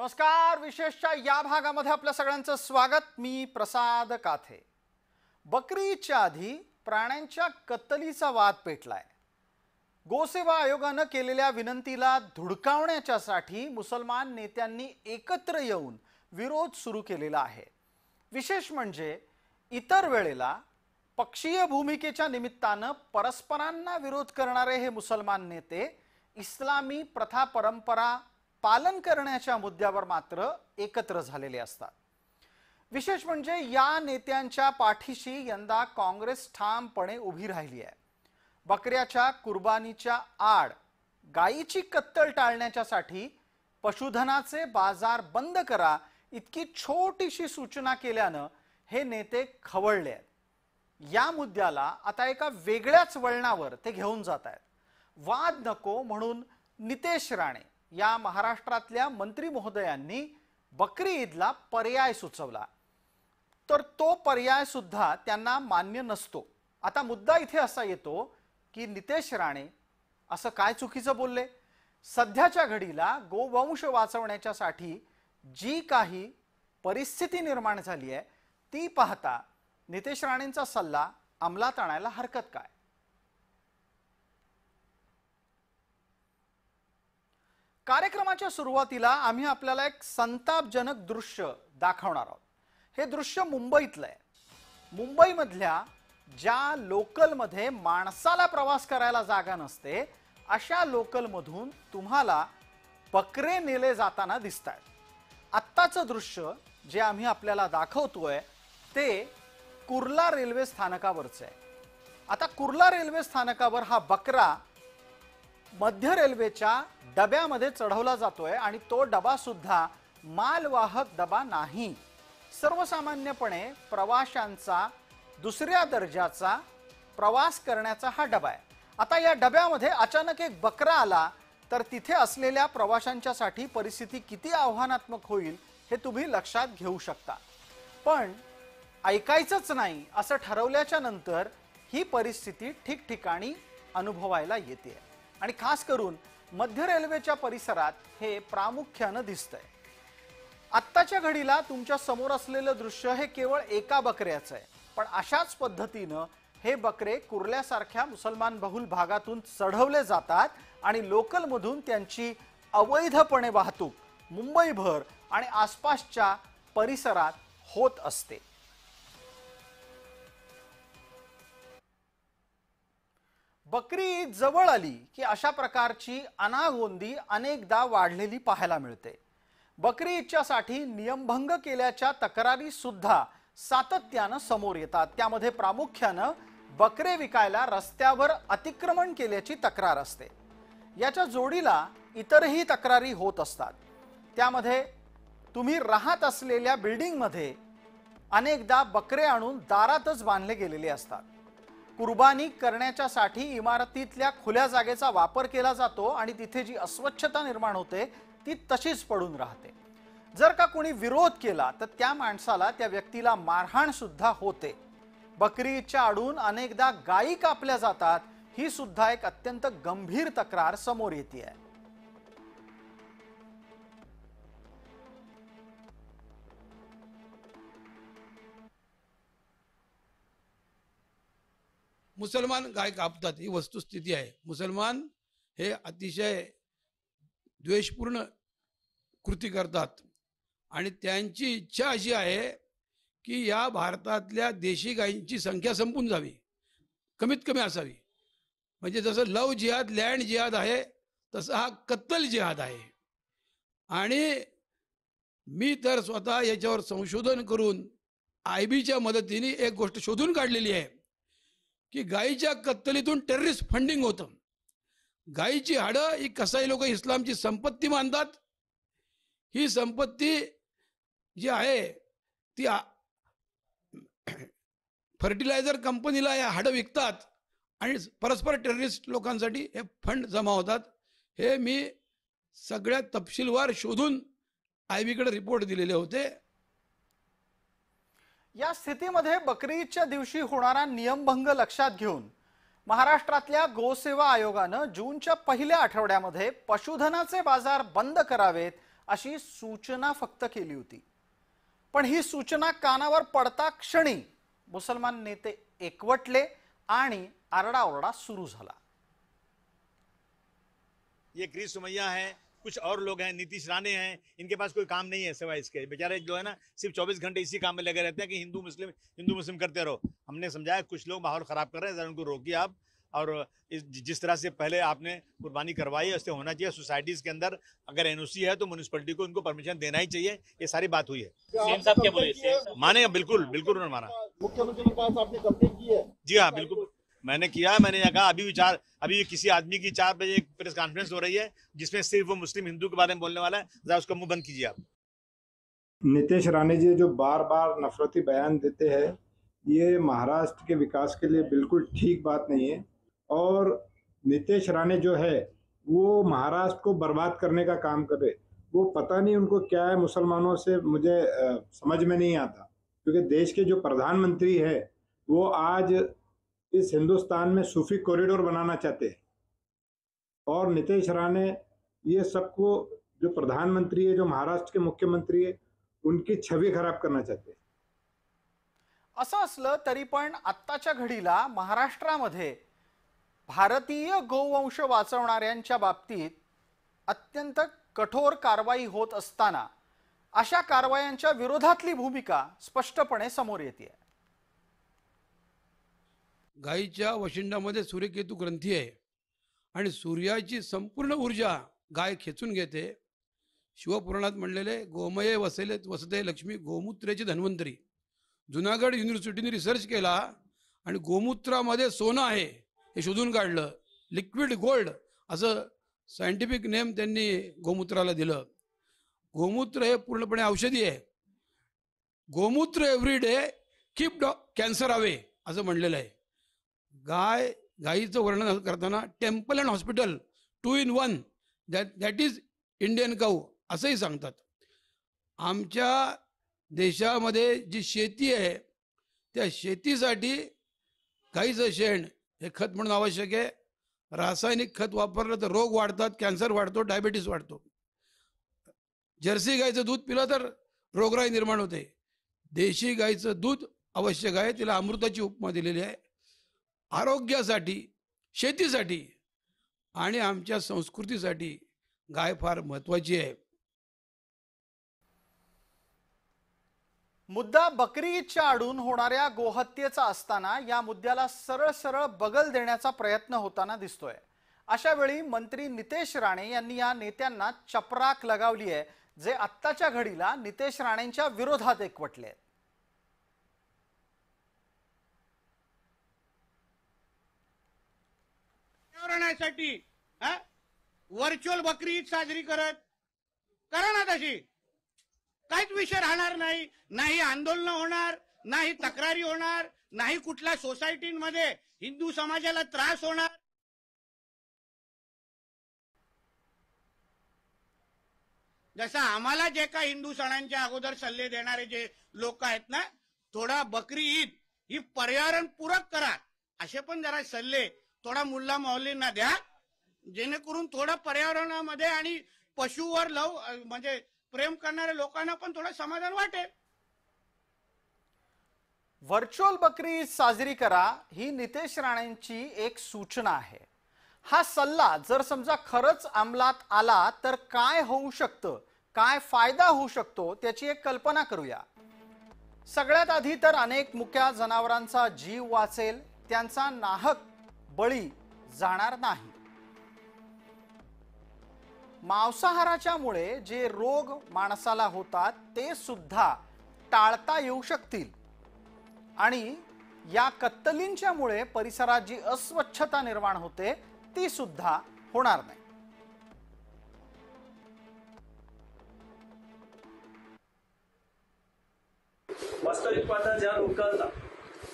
नमस्कार. विशेषच्या या भागामध्ये आपल्या सगळ्यांचं स्वागत. मी प्रसाद काथे. बकरी ईदच्या आधी प्राण्यांच्या कत्तलीचा वाद पेटलाय. गोसेवा आयोगाने केलेल्या विनंतीला धुडकावण्यासाठी मुसलमान नेत्यांनी एकत्र येऊन विरोध सुरू केलेला आहे. विशेष म्हणजे इतर वेळेला पक्षीय भूमिकेच्या निमित्ताने परस्परांना विरोध करणारे हे मुसलमान नेते इस्लामी प्रथा परंपरा पालन करण्याच्या मुद्द्यावर मात्र एकत्र झालेले असतात. विशेष म्हणजे या नेत्यांच्या पाठीशी यंदा काँग्रेस ठामपणे उभी राहिली आहे. बकऱ्याच्या कुर्बानीच्या आड गायीची कत्तल टाळण्यासाठी पशुधनाचे बाजार बंद करा इतकी छोटीशी सूचना केल्यानं हे नेते खवळले आहेत. या मुद्द्याला आता एका वेगळ्याच वळणावर ते घेऊन जात आहेत. वाद नको म्हणून नितेश राणे या महाराष्ट्रातल्या मंत्री महोदयांनी बकरी ईदला पर्याय सुचवला, तर तो पर्याय सुद्धा त्यांना मान्य नसतो. आता मुद्दा इथे असा येतो की नितेश राणे असं काय चुकीचं बोलले? सध्याच्या घडीला गोवंश वाचवण्यासाठी जी काही परिस्थिती निर्माण झाली आहे ती पाहता नितेश राणेंचा सल्ला अंमलात आणायला हरकत काय? कार्यक्रमाच्या सुरुवातीला आम्ही आपल्याला एक संतापजनक दृश्य दाखवणार आहोत. हे दृश्य मुंबईतलं आहे. मुंबईमधल्या ज्या लोकलमध्ये माणसाला प्रवास करायला जागा नसते अशा लोकलमधून तुम्हाला बकरे नेले जाताना दिसतात. आत्ताचं दृश्य जे आम्ही आपल्याला दाखवतोय ते कुर्ला रेल्वे स्थानकावरचं आहे. आता कुर्ला रेल्वे स्थानकावर हा बकरा मध्य रेल्वेच्या डब्यामध्ये चढवला जातोय आणि तो डबा सुद्धा मालवाहक डबा नाही. सर्वसामान्यपणे प्रवाशांचा दुसऱ्या दर्जाचा प्रवास करण्याचा हा डबा आहे. आता या डब्यामध्ये अचानक एक बकरा आला तर तिथे असलेल्या प्रवाशांच्यासाठी परिस्थिती किती आव्हानात्मक होईल हे तुम्ही लक्षात घेऊ शकता. पण ऐकायचंच नाही असं ठरवल्याच्या नंतर ही परिस्थिती ठिकठिकाणी अनुभवायला येते आणि खास करून मध्य रेल्वेच्या परिसरात हे प्रामुख्याने दिसतंय. आत्ताच्या घडीला तुमच्या समोर असलेलं दृश्य हे केवळ एका बकऱ्याचं आहे, पण अशाच पद्धतीनं हे बकरे कुर्ल्यासारख्या मुसलमान बहुल भागातून चढवले जातात आणि लोकलमधून त्यांची अवैधपणे वाहतूक मुंबईभर आणि आसपासच्या परिसरात होत असते. बकरी ईद जवळ आली की अशा प्रकारची अनागोंदी अनेकदा वाढलेली पाहायला मिळते. बकरी ईदच्यासाठी नियमभंग केल्याच्या तक्रारी सुद्धा सातत्यानं समोर येतात. त्यामध्ये प्रामुख्यानं बकरे विकायला रस्त्यावर अतिक्रमण केल्याची तक्रार असते. याच्या जोडीला इतरही तक्रारी होत असतात. त्यामध्ये तुम्ही राहत असलेल्या बिल्डिंगमध्ये अनेकदा बकरे आणून दारातच बांधले गेलेले असतात. कुर्बानी करण्याच्यासाठी इमारतीतल्या खुल्या जागेचा वापर केला जातो आणि तिथे जी अस्वच्छता निर्माण होते ती तशीच पडून राहते. जर का कोणी विरोध केला तर त्या माणसाला त्या व्यक्तीला मारहाण सुद्धा होते. बकरी ईदच्या आडून अनेकदा गायी कापल्या जातात. ही सुद्धा एक अत्यंत गंभीर तक्रार समोर येते आहे. मुसलमान गाय कापतात ही वस्तुस्थिती आहे. मुसलमान हे अतिशय द्वेषपूर्ण कृती करतात आणि त्यांची इच्छा अशी आहे की या भारतातल्या देशी गायींची संख्या संपून जावी, कमीत कमी असावी. म्हणजे जसं लव जिहाद लँड जिहाद आहे तसा हा कत्तल जिहाद आहे. आणि मी तर स्वतः याच्यावर संशोधन करून IBच्या मदतीने एक गोष्ट शोधून काढलेली आहे की गायीच्या कत्तलीतून टेररिस्ट फंडिंग होतं. गायीची हाडं ही कसाई लोक इस्लामची संपत्ती मानतात. ही संपत्ती जी आहे ती फर्टिलायझर कंपनीला या हाडं विकतात आणि परस्पर टेररिस्ट लोकांसाठी हे फंड जमा होतात. हे मी सगळ्या तपशीलवार शोधून IBकडे रिपोर्ट दिलेले होते. या स्थितीमध्ये बकरी ईदच्या दिवशी होणारा नियमभंग लक्षात घेऊन महाराष्ट्रातल्या गोसेवा आयोगाने जूनच्या पहिल्या आठवड्यामध्ये पशुधनाचे बाजार बंद करावेत अशी सूचना फक्त केली होती. पण ही सूचना कानावर पडता क्षणी मुसलमान नेते एकवटले आणि आरडाओरडा सुरू झाला. ये क्रिस सुमैया है, कुछ और लोग हैं, नीतीश राणे हैं, इनके पास कोई काम नहीं है सिवाय इसके. बेचारे जो है ना सिर्फ 24 घंटे इसी काम में लगे रहते हैं कि हिंदू मुस्लिम करते रहो. हमने समझाया कुछ लोग माहौल खराब कर रहे हैं, जरा उनको रोकिए आप. और जिस तरह से पहले आपने कुर्बानी करवाई उससे होना चाहिए. सोसाइटीज के अंदर अगर एनओसी है तो म्यूनिसिपैलिटी को उनको परमिशन देना ही चाहिए. ये सारी बात हुई है. सीएम साहब क्या बोले? माने बिल्कुल बिल्कुल उन्होंने माना. मुख्यमंत्री के पास आपने कंप्लेंट की है? जी हाँ बिल्कुल मैंने किया. मैंने यहाँ कहा अभी किसी आदमी की 4 बजे एक प्रेस कॉन्फ्रेंस हो रही है जिसमें सिर्फ वो मुस्लिम हिंदू के बारे में बोलने वाला है. जरा उसका मुंह बंद कीजिए आप. नीतीश राणे जी जो बार बार नफरती बयान देते हैं, ये महाराष्ट्र के विकास के लिए बिल्कुल ठीक बात नहीं है. और नीतीश राणे जो है वो महाराष्ट्र को बर्बाद करने का काम कर रहे. वो पता नहीं उनको क्या है मुसलमानों से, मुझे समझ में नहीं आता. क्योंकि देश के जो प्रधानमंत्री है वो आज इस हिंदुस्तान में सूफी कॉरिडोर बनाना चाहते हैं. और नीतीश राणे ये सबको, जो प्रधानमंत्री है, जो महाराष्ट्र के मुख्यमंत्री है, उनकी छवि खराब करना चाहते हैं. असं असलं तरी पण आत्ताच्या घडीला महाराष्ट्रामध्ये भारतीय गोवंश वाचवणाऱ्यांच्या बाबतीत अत्यंत कठोर कारवाई होत असताना अशा कारवायांच्या विरोधातली भूमिका स्पष्टपणे समोर येते. गायीच्या वशिंडामध्ये सूर्यकेतू ग्रंथी आहे आणि सूर्याची संपूर्ण ऊर्जा गाय खेचून घेते. शिवपुराणात म्हणलेले गोमये वसते लक्ष्मी गोमूत्रेची धन्वंतरी. जुनागड युनिव्हर्सिटीने रिसर्च केला आणि गोमूत्रामध्ये सोनं आहे हे शोधून काढलं. लिक्विड गोल्ड असं सायंटिफिक नेम त्यांनी गोमूत्राला दिलं. गोमूत्र हे पूर्णपणे औषधी आहे. गोमूत्र every day keep cancer away असं म्हणलेलं आहे. गायीचं वर्णन करताना temple and hospital 2 in 1 that is Indian cow असंही सांगतात. आमच्या देशामध्ये जी शेती आहे त्या शेतीसाठी गाईचं शेण हे खत म्हणून आवश्यक आहे. रासायनिक खत वापरलं तर रोग वाढतात, कॅन्सर वाढतो, डायबिटीस वाढतो. जर्सी गाईचं दूध पिलं तर रोगराई निर्माण होते. देशी गाईचं दूध आवश्यक आहे. तिला अमृताची उपमा दिलेली आहे. आरोग्यासाठी, शेतीसाठी आणि आमच्या संस्कृतीसाठी गाय फार महत्वाची आहे. मुद्दा बकरी ईदच्या आडून होणाऱ्या गोहत्येचा असताना या मुद्द्याला सरळ सरळ बगल देण्याचा प्रयत्न होताना दिसतोय. अशा वेळी मंत्री नितेश राणे यांनी या नेत्यांना चपराक लगावली आहे, जे आत्ताच्या घडीला नितेश राणेंच्या विरोधात एकवटले आहेत. पर्यावरणासाठी व्हर्च्युअल बकरी ईद साजरी करा ना. तशी काहीच विषय राहणार नाही. नाही आंदोलन होणार, नाही तक्रारी होणार, नाही कुठल्या सोसायटीमध्ये हिंदू समाजाला त्रास होणार. जसं आम्हाला जे काही हिंदू सणांच्या अगोदर सल्ले देणारे जे लोक आहेत ना, थोडा बकरी ईद ही पर्यावरणपूरक करा असे पण जरा सल्ले थोडा मुल्ला मौलींना द्या, जेणेकरून थोडा पर्यावरणामध्ये आणि पशुवर म्हणजे प्रेम करणाऱ्या लोकांना पण थोडं समाधान वाटेल. व्हर्च्युअल बकरी ईद साजरी करा ही नितेश राणेंची एक सूचना आहे. हा सल्ला जर समजा खरंच अंमलात आला तर काय होऊ शकतं, काय फायदा होऊ शकतो त्याची एक कल्पना करूया. सगळ्यात आधी तर अनेक मुक्या जनावरांचा जीव वाचेल, त्यांचा नाहक बळी जाणार नाही. मांसाहाराच्यामुळे जे रोग माणसाला होतात ते सुद्धा टाळता येऊ शकतील आणि या कत्तलींच्यामुळे परिसरात जी अस्वच्छता निर्माण होते ती सुद्धा होणार नाही. वास्तविक पाहता ज्या लोकांना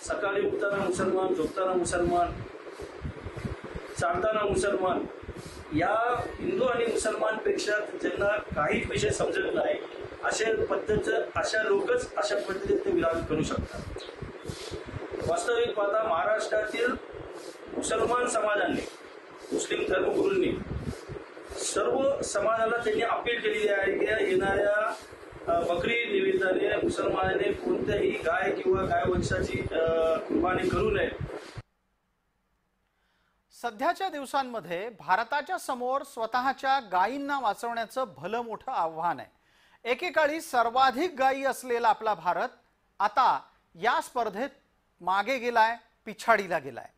सकाळी उठताना मुसलमान, झोपताना मुसलमान, चालताना मुसलमान, या हिंदू आणि मुसलमान पेक्षा ज्यांना काही विषय समजत नाही अशा लोकच अशा पद्धतीने ते विरोध करू शकतात. वास्तविक पाहता महाराष्ट्रातील मुसलमान समाजाने, मुस्लिम धर्मगुरूंनी सर्व समाजाला त्यांनी अपील केलेली आहे की येणाऱ्या बकरी निमित्ताने मुसलमानाने कोणत्याही गाय किंवा गाय वंशाची कुर्बानी करू नये. सध्याच्या दिवसांमध्ये भारताच्या समोर स्वतःच्या गायींना वाचवण्याचं भलं मोठं आव्हान आहे. एकेकाळी सर्वाधिक गायी असलेला आपला भारत आता या स्पर्धेत मागे गेलाय, पिछाडीला गेलाय.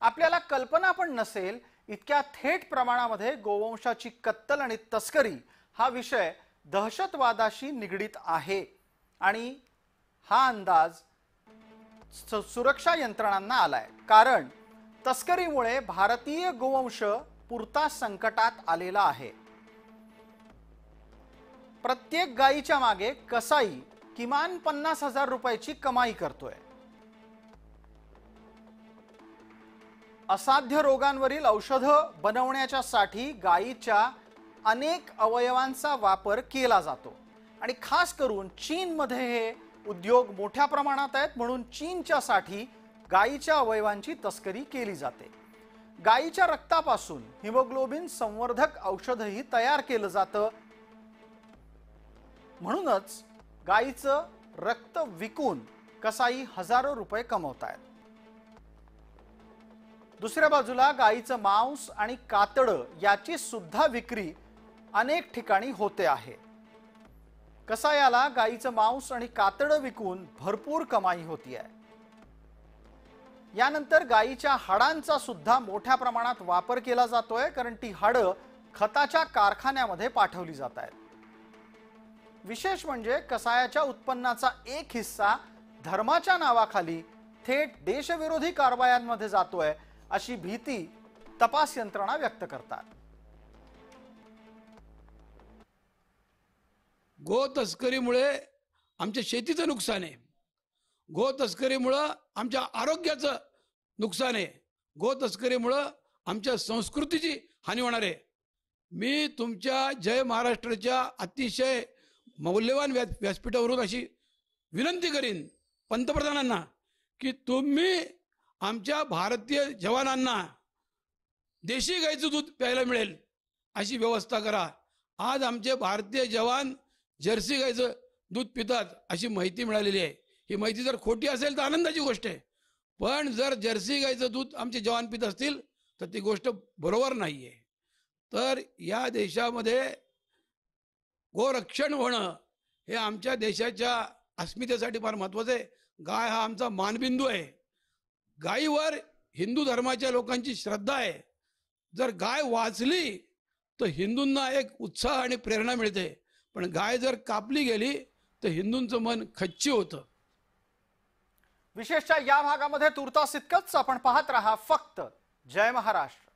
आपल्याला कल्पना पण नसेल इतक्या थेट प्रमाणामध्ये गोवंशाची कत्तल आणि तस्करी हा विषय दहशतवादाशी निगडीत आहे आणि हा अंदाज सुरक्षा यंत्रणांना आलाय. कारण तस्करीमुळे भारतीय गोवंश पुरता संकटात आलेला आहे. प्रत्येक गायीच्या मागे कसाई किमान 50,000 रुपयाची कमाई करतोय. असाध्य रोगांवरील औषधं बनवण्याच्यासाठी गायीच्या अनेक अवयवांचा वापर केला जातो आणि खास करून चीनमध्ये हे उद्योग मोठ्या प्रमाणात आहेत. म्हणून चीनच्यासाठी गायीच्या अवयवांची तस्करी केली जाते. गायीच्या रक्तापासून हिमोग्लोबिन संवर्धक औषधही तयार केलं जातं. म्हणूनच गायीचं रक्त विकून कसाई हजारो रुपये कमवतायत. दुसऱ्या बाजूला गायीचं मांस आणि कातडं याची सुद्धा विक्री अनेक ठिकाणी होते आहे. कसायाला गायीचं मांस आणि कातडं विकून भरपूर कमाई होतीये. यानंतर गायीच्या हाडांचा सुद्धा मोठ्या प्रमाणात वापर केला जातोय, कारण ती हाडं खताच्या कारखान्यामध्ये पाठवली जात आहेत. विशेष म्हणजे कसायाच्या उत्पन्नाचा एक हिस्सा धर्माच्या नावाखाली थेट देशविरोधी कारवायांमध्ये जातोय अशी भीती तपास यंत्रणा व्यक्त करतात. गो तस्करीमुळे आमच्या शेतीचं नुकसान आहे. गो तस्करीमुळं आमच्या आरोग्याचं नुकसान आहे. गो तस्करीमुळं आमच्या संस्कृतीची हानी होणार आहे. मी तुमच्या जय महाराष्ट्राच्या अतिशय मौल्यवान व्यासपीठावरून अशी विनंती करीन पंतप्रधानांना की तुम्ही आमच्या भारतीय जवानांना देशी गाईचं दूध प्यायला मिळेल अशी व्यवस्था करा. आज आमचे भारतीय जवान जर्सी गाईचं दूध पितात अशी माहिती मिळालेली आहे. ही माहिती जर खोटी असेल तर आनंदाची गोष्ट आहे, पण जर जर्सी गाईचं दूध आमचे जवान पित असतील तर ती गोष्ट बरोबर नाही आहे. तर या देशामध्ये गोरक्षण होणं हे आमच्या देशाच्या अस्मितेसाठी फार महत्त्वाचं आहे. गाय हा आमचा मानबिंदू आहे. गायीवर हिंदू धर्माच्या लोकांची श्रद्धा आहे. जर गाय वाचली तर हिंदूंना एक उत्साह आणि प्रेरणा मिळते, पण गाय जर कापली गेली तर हिंदूंचं मन खच्ची होतं. विशेषतः या भागामध्ये तुर्तास इतकंच. आपण पाहत रहा फक्त जय महाराष्ट्र.